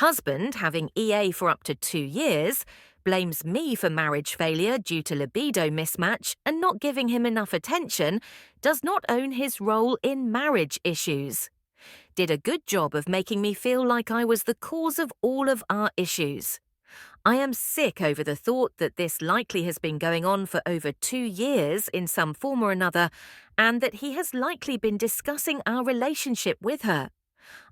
Husband, having EA for up to 2 years, blames me for marriage failure due to libido mismatch and not giving him enough attention, does not own his role in marriage issues. Did a good job of making me feel like I was the cause of all of our issues. I am sick over the thought that this likely has been going on for over 2 years in some form or another, and that he has likely been discussing our relationship with her.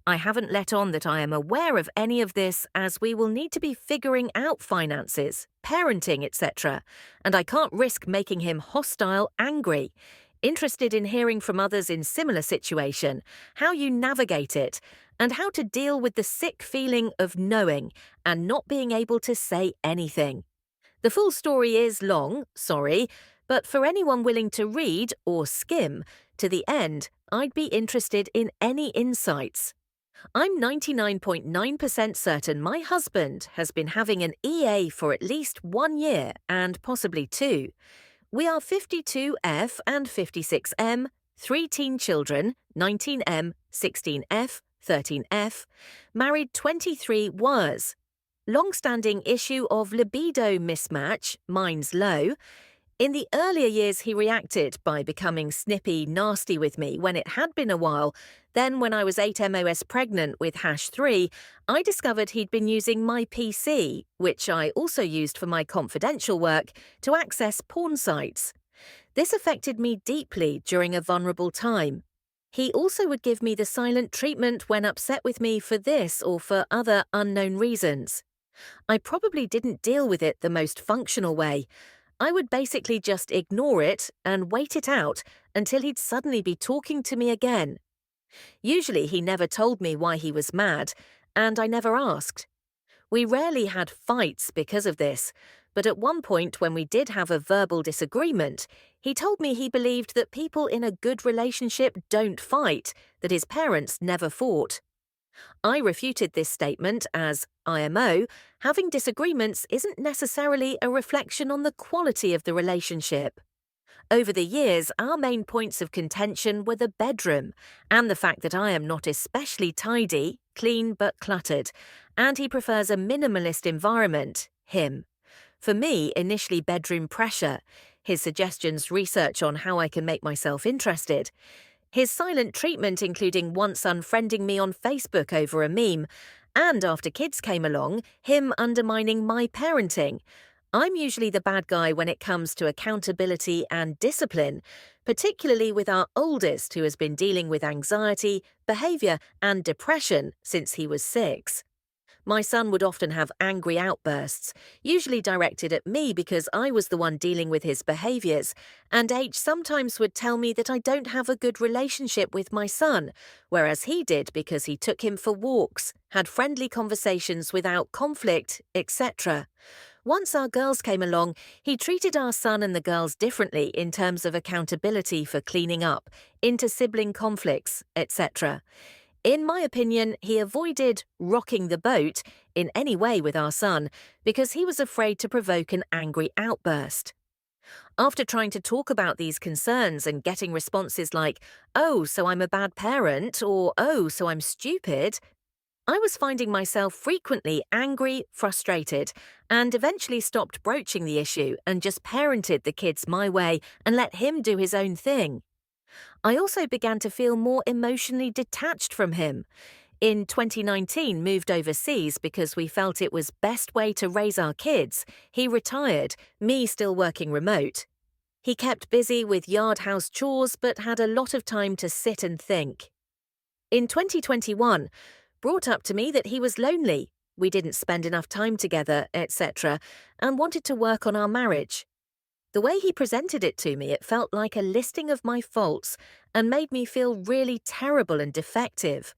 I haven't let on that I am aware of any of this, as we will need to be figuring out finances, parenting, etc., and I can't risk making him hostile, angry. Interested in hearing from others in similar situation, how you navigate it, and how to deal with the sick feeling of knowing and not being able to say anything. The full story is long, sorry, but for anyone willing to read or skim to the end, I'd be interested in any insights. I'm 99.9% certain my husband has been having an EA for at least 1 year and possibly two. We are 52F and 56M, 3 teen children, 19M, 16F, 13F, married 23 was. Long-standing issue of libido mismatch, mine's low. In the earlier years he reacted by becoming snippy, nasty with me when it had been a while. Then when I was 8 MOS pregnant with #3, I discovered he'd been using my PC, which I also used for my confidential work, to access porn sites. This affected me deeply during a vulnerable time. He also would give me the silent treatment when upset with me for this or for other unknown reasons. I probably didn't deal with it the most functional way. I would basically just ignore it and wait it out until he'd suddenly be talking to me again. Usually he never told me why he was mad, and I never asked. We rarely had fights because of this, but at one point when we did have a verbal disagreement, he told me he believed that people in a good relationship don't fight, that his parents never fought. I refuted this statement as, IMO, having disagreements isn't necessarily a reflection on the quality of the relationship. Over the years, our main points of contention were the bedroom and the fact that I am not especially tidy, clean but cluttered, and he prefers a minimalist environment, him. For me, initially bedroom pressure, his suggestions research on how I can make myself interested, his silent treatment including once unfriending me on Facebook over a meme, and after kids came along, him undermining my parenting. I'm usually the bad guy when it comes to accountability and discipline, particularly with our oldest who has been dealing with anxiety, behavior, and depression since he was 6. My son would often have angry outbursts, usually directed at me because I was the one dealing with his behaviors, and H sometimes would tell me that I don't have a good relationship with my son, whereas he did because he took him for walks, had friendly conversations without conflict, etc. Once our girls came along, he treated our son and the girls differently in terms of accountability for cleaning up, inter-sibling conflicts, etc. In my opinion, he avoided rocking the boat in any way with our son because he was afraid to provoke an angry outburst. After trying to talk about these concerns and getting responses like, "Oh, so I'm a bad parent," or "Oh, so I'm stupid," I was finding myself frequently angry, frustrated, and eventually stopped broaching the issue and just parented the kids my way and let him do his own thing. I also began to feel more emotionally detached from him. In 2019, moved overseas because we felt it was best way to raise our kids. He retired, me still working remote. He kept busy with yard house chores but had a lot of time to sit and think. In 2021, brought up to me that he was lonely, we didn't spend enough time together, etc., and wanted to work on our marriage. The way he presented it to me, it felt like a listing of my faults and made me feel really terrible and defective.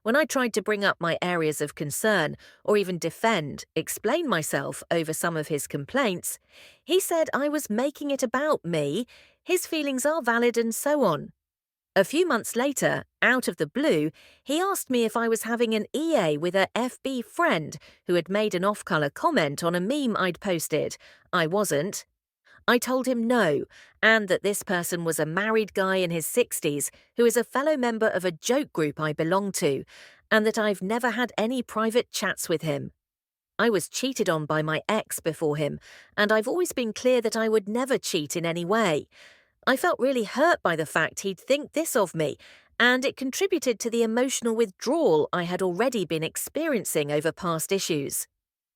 When I tried to bring up my areas of concern or even defend, explain myself over some of his complaints, he said I was making it about me, his feelings are valid and so on. A few months later, out of the blue, he asked me if I was having an EA with a FB friend who had made an off-color comment on a meme I'd posted. I wasn't. I told him no, and that this person was a married guy in his 60s who is a fellow member of a joke group I belong to, and that I've never had any private chats with him. I was cheated on by my ex before him, and I've always been clear that I would never cheat in any way. I felt really hurt by the fact he'd think this of me, and it contributed to the emotional withdrawal I had already been experiencing over past issues.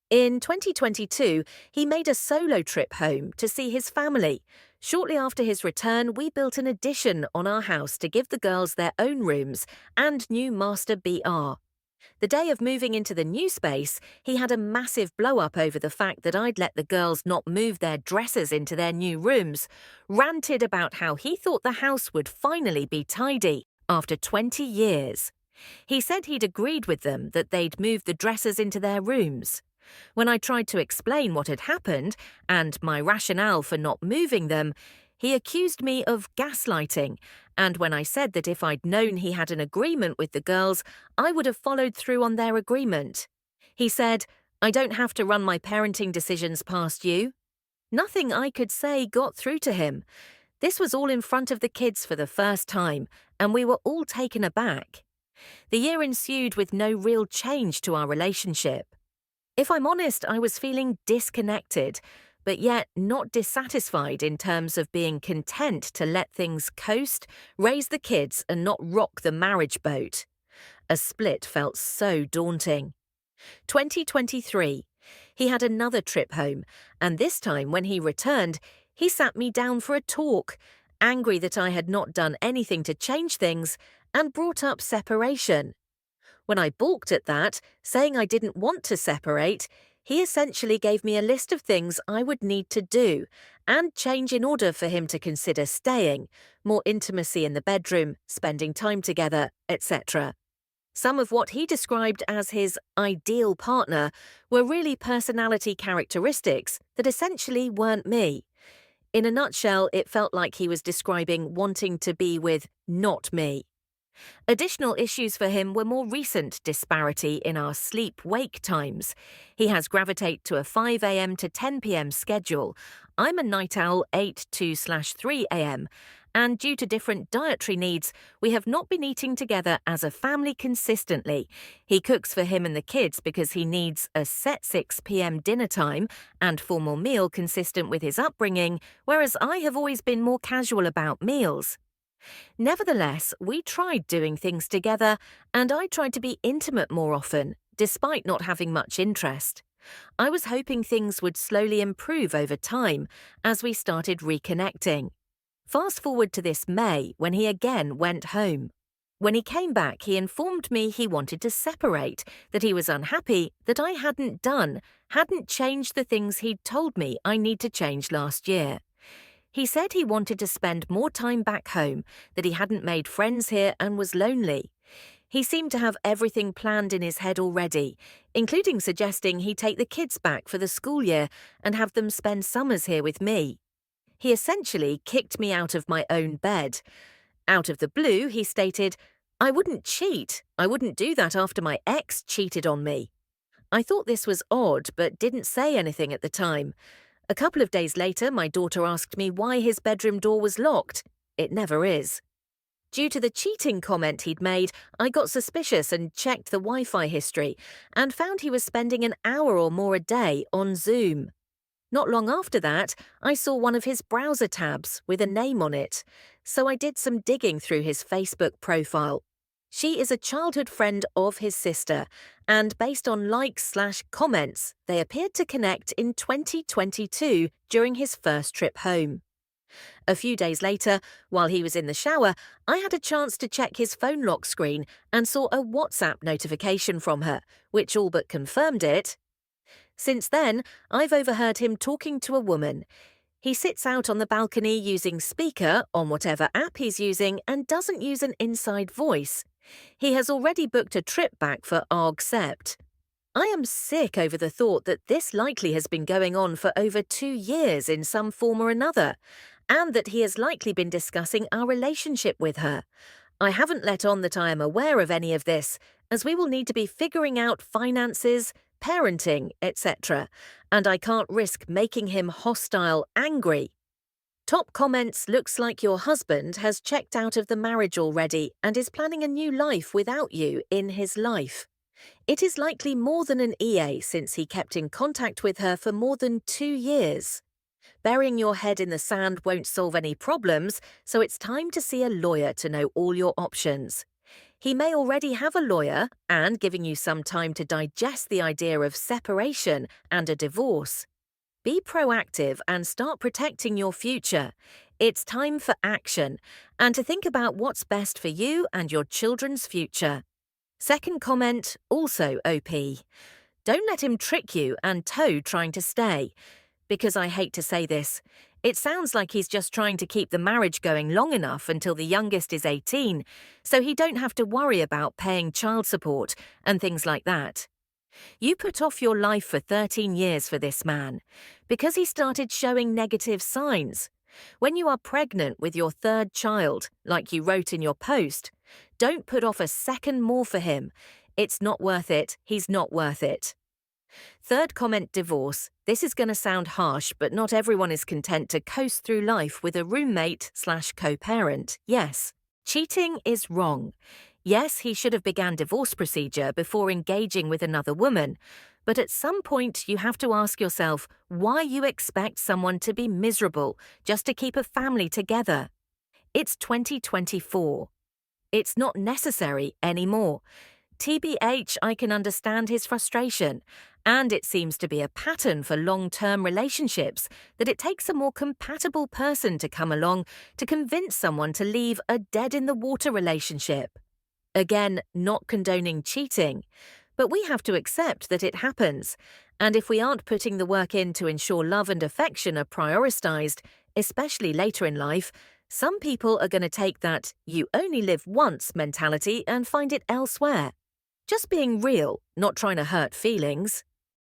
In 2022, he made a solo trip home to see his family. Shortly after his return, we built an addition on our house to give the girls their own rooms and new master BR. The day of moving into the new space, he had a massive blow-up over the fact that I'd let the girls not move their dresses into their new rooms, ranted about how he thought the house would finally be tidy after 20 years. He said he'd agreed with them that they'd move the dresses into their rooms. When I tried to explain what had happened and my rationale for not moving them, he accused me of gaslighting, and when I said that if I'd known he had an agreement with the girls, I would have followed through on their agreement. He said, "I don't have to run my parenting decisions past you." Nothing I could say got through to him. This was all in front of the kids for the first time, and we were all taken aback. The year ensued with no real change to our relationship. If I'm honest, I was feeling disconnected, but yet not dissatisfied in terms of being content to let things coast, raise the kids, and not rock the marriage boat. A split felt so daunting. 2023. He had another trip home, and this time when he returned, he sat me down for a talk, angry that I had not done anything to change things, and brought up separation. When I balked at that, saying I didn't want to separate, he essentially gave me a list of things I would need to do and change in order for him to consider staying, more intimacy in the bedroom, spending time together, etc. Some of what he described as his ideal partner were really personality characteristics that essentially weren't me. In a nutshell, it felt like he was describing wanting to be with not me. Additional issues for him were more recent disparity in our sleep-wake times. He has gravitate to a 5 a.m. to 10 p.m. schedule. I'm a night owl 8 to/3 a.m. And due to different dietary needs, we have not been eating together as a family consistently. He cooks for him and the kids because he needs a set 6 p.m. dinner time and formal meal consistent with his upbringing, whereas I have always been more casual about meals. Nevertheless, we tried doing things together, and I tried to be intimate more often, despite not having much interest. I was hoping things would slowly improve over time as we started reconnecting. Fast forward to this May, when he again went home. When he came back, he informed me he wanted to separate, that he was unhappy that I hadn't changed the things he'd told me I need to change last year. He said he wanted to spend more time back home, that he hadn't made friends here and was lonely. He seemed to have everything planned in his head already, including suggesting he take the kids back for the school year and have them spend summers here with me. He essentially kicked me out of my own bed. Out of the blue, he stated, "I wouldn't cheat. I wouldn't do that after my ex cheated on me." I thought this was odd, but didn't say anything at the time. A couple of days later, my daughter asked me why his bedroom door was locked. It never is. Due to the cheating comment he'd made, I got suspicious and checked the Wi-Fi history and found he was spending an hour or more a day on Zoom. Not long after that, I saw one of his browser tabs with a name on it, so I did some digging through his Facebook profile. She is a childhood friend of his sister, and based on likes/comments, they appeared to connect in 2022 during his first trip home. A few days later, while he was in the shower, I had a chance to check his phone lock screen and saw a WhatsApp notification from her, which all but confirmed it. Since then, I've overheard him talking to a woman. He sits out on the balcony using speaker on whatever app he's using and doesn't use an inside voice. He has already booked a trip back for Arg Sept. I am sick over the thought that this likely has been going on for over 2 years in some form or another, and that he has likely been discussing our relationship with her. I haven't let on that I am aware of any of this, as we will need to be figuring out finances, parenting, etc., and I can't risk making him hostile, angry. Top comments: looks like your husband has checked out of the marriage already and is planning a new life without you in his life. It is likely more than an EA since he kept in contact with her for more than 2 years. Burying your head in the sand won't solve any problems, so it's time to see a lawyer to know all your options. He may already have a lawyer and giving you some time to digest the idea of separation and a divorce. Be proactive and start protecting your future. It's time for action and to think about what's best for you and your children's future. Second comment, also OP. Don't let him trick you and toe trying to stay. Because I hate to say this, it sounds like he's just trying to keep the marriage going long enough until the youngest is 18, so he don't have to worry about paying child support and things like that. You put off your life for 13 years for this man because he started showing negative signs. When you are pregnant with your third child, like you wrote in your post, don't put off a second more for him. It's not worth it. He's not worth it. Third comment, divorce. This is going to sound harsh, but not everyone is content to coast through life with a roommate/co-parent. Yes, cheating is wrong. Yes, he should have began divorce procedure before engaging with another woman, but at some point you have to ask yourself why you expect someone to be miserable just to keep a family together. It's 2024. It's not necessary anymore. TBH, I can understand his frustration, and it seems to be a pattern for long-term relationships that it takes a more compatible person to come along to convince someone to leave a dead-in-the-water relationship. Again, not condoning cheating, but we have to accept that it happens, and if we aren't putting the work in to ensure love and affection are prioritized, especially later in life, some people are going to take that "you only live once" mentality and find it elsewhere. Just being real, not trying to hurt feelings.